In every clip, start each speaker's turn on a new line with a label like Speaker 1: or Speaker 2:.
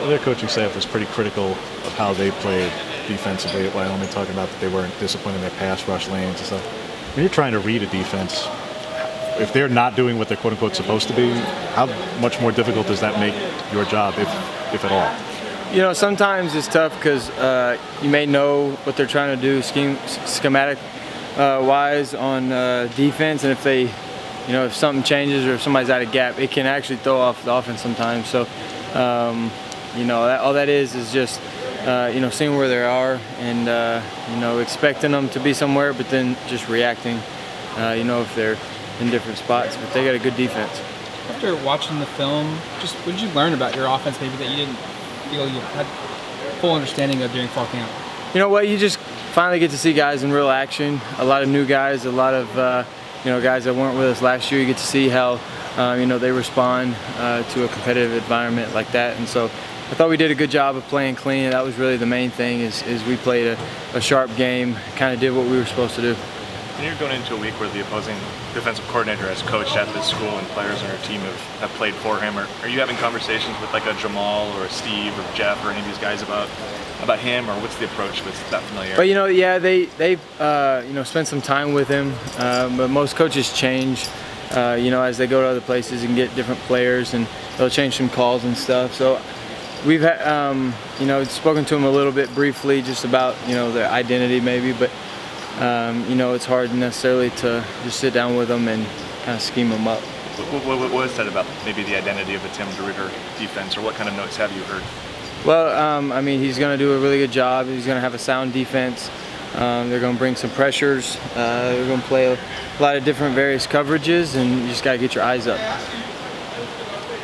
Speaker 1: their coaching staff was pretty critical of how they played defensively at Wyoming, talking about that they weren't disciplined in their pass rush lanes and stuff. When you're trying to read a defense, if they're not doing what they're quote-unquote supposed to be, how much more difficult does that make your job, if at all?
Speaker 2: You know, sometimes it's tough because you may know what they're trying to do schematic wise on defense, and if they, you know, if something changes or if somebody's out of gap, it can actually throw off the offense sometimes. So, you know, all that is just you know, seeing where they are and you know, expecting them to be somewhere, but then just reacting. You know, if they're in different spots, but they got a good defense.
Speaker 3: After watching the film, just what did you learn about your offense maybe that you didn't feel you had full understanding of during fall camp?
Speaker 2: You know what, you just finally get to see guys in real action, a lot of new guys, a lot of you know, guys that weren't with us last year. You get to see how you know, they respond to a competitive environment like that, and so I thought we did a good job of playing clean. That was really the main thing, is we played a sharp game, kind of did what we were supposed to do.
Speaker 4: And you're going into a week where the opposing defensive coordinator has coached at this school and players on our team have played for him. Are you having conversations with like a Jamal or a Steve or Jeff or any of these guys about him, or what's the approach with that familiarity?
Speaker 2: But you know, yeah, they you know, spent some time with him, but most coaches change you know, as they go to other places and get different players, and they'll change some calls and stuff. So we've had you know, spoken to him a little bit briefly just about, you know, their identity maybe, but you know, it's hard necessarily to just sit down with them and kind of scheme them up.
Speaker 4: What was said about maybe the identity of the Tim DeRuyter defense, or what kind of notes have you heard?
Speaker 2: Well, I mean, he's going to do a really good job. He's going to have a sound defense. They're going to bring some pressures. They're going to play a lot of different various coverages, and you just got to get your eyes up.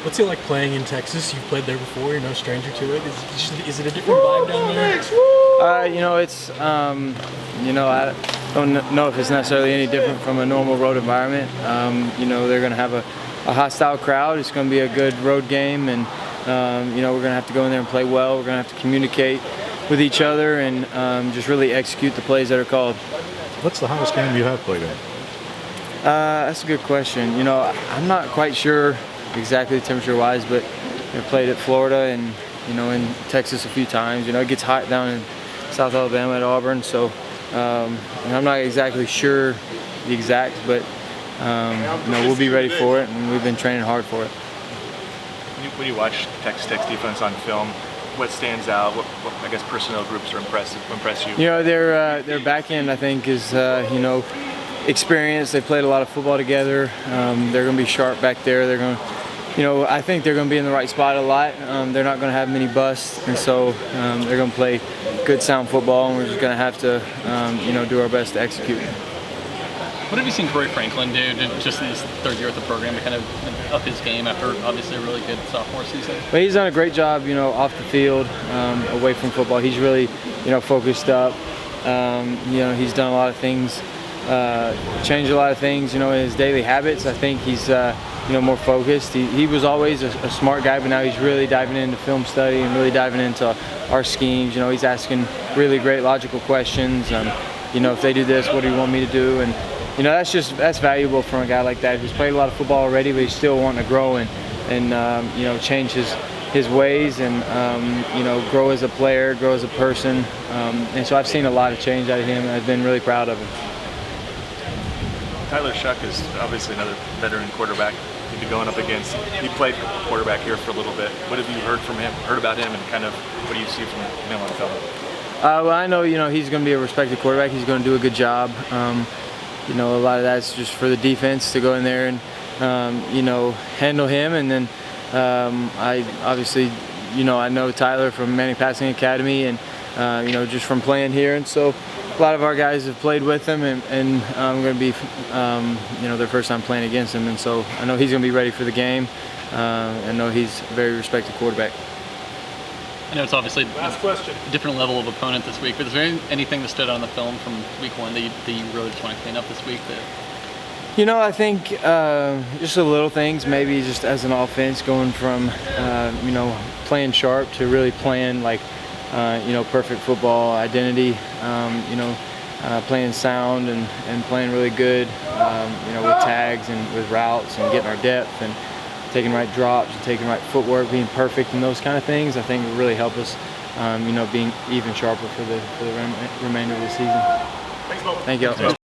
Speaker 5: What's it like playing in Texas? You've played there before. You're no stranger to it. Is it a different vibe down there?
Speaker 2: You know, it's you know, I don't know if it's necessarily any different from a normal road environment. You know, they're going to have a hostile crowd. It's going to be a good road game, and you know, we're going to have to go in there and play well. We're going to have to communicate with each other and just really execute the plays that are called.
Speaker 1: What's the hottest game you have played in?
Speaker 2: That's a good question. You know, I'm not quite sure exactly temperature-wise, but I played at Florida and, you know, in Texas a few times. You know, it gets hot down in South Alabama at Auburn, so I'm not exactly sure the exact, but you know, we'll be ready for it, and we've been training hard for it.
Speaker 4: When you watch Texas Tech's defense on film, what stands out? What I guess personnel groups are impress you?
Speaker 2: You know, their back end, I think, is you know, experienced. They played a lot of football together. They're going to be sharp back there. They're going to, you know, I think they're going to be in the right spot a lot. They're not going to have many busts, and so they're going to play good, sound football, and we're just going to have to, you know, do our best to execute.
Speaker 6: What have you seen Corey Franklin do just in his third year at the program to kind of up his game after obviously a really good sophomore season?
Speaker 2: But he's done a great job, you know, off the field, away from football. He's really, you know, focused up. You know, he's done a lot of things, changed a lot of things, you know, in his daily habits. I think he's, you know, more focused. He was always a smart guy, but now he's really diving into film study and really diving into our schemes. You know, he's asking really great logical questions. You know, if they do this, what do you want me to do? And you know, that's valuable from a guy like that who's played a lot of football already, but he's still wanting to grow and you know, change his ways and you know, grow as a player, grow as a person. And so I've seen a lot of change out of him, and I've been really proud of him.
Speaker 4: Tyler Shough is obviously another veteran quarterback you'd be going up against. He played quarterback here for a little bit. What have you heard about him, and kind of what do you see from him on film?
Speaker 2: Well, I know, you know, he's going to be a respected quarterback. He's going to do a good job. You know, a lot of that's just for the defense to go in there and, you know, handle him. And then I obviously, you know, I know Tyler from Manning Passing Academy and, you know, just from playing here. And so a lot of our guys have played with him, and I'm going to be, you know, their first time playing against him. And so I know he's going to be ready for the game. I know he's a very respected quarterback.
Speaker 6: I know it's obviously a different level of opponent this week, but is there anything that stood out on the film from week one that you really just want to clean up this week?
Speaker 2: You know, I think just the little things, maybe just as an offense, going from, you know, playing sharp to really playing like, you know, perfect football identity, you know, playing sound and playing really good, you know, with tags and with routes and getting our depth. And taking right drops, taking right footwork, being perfect, and those kind of things, I think will really help us, being even sharper for the remainder of the season. Thanks, Bo. Thank you.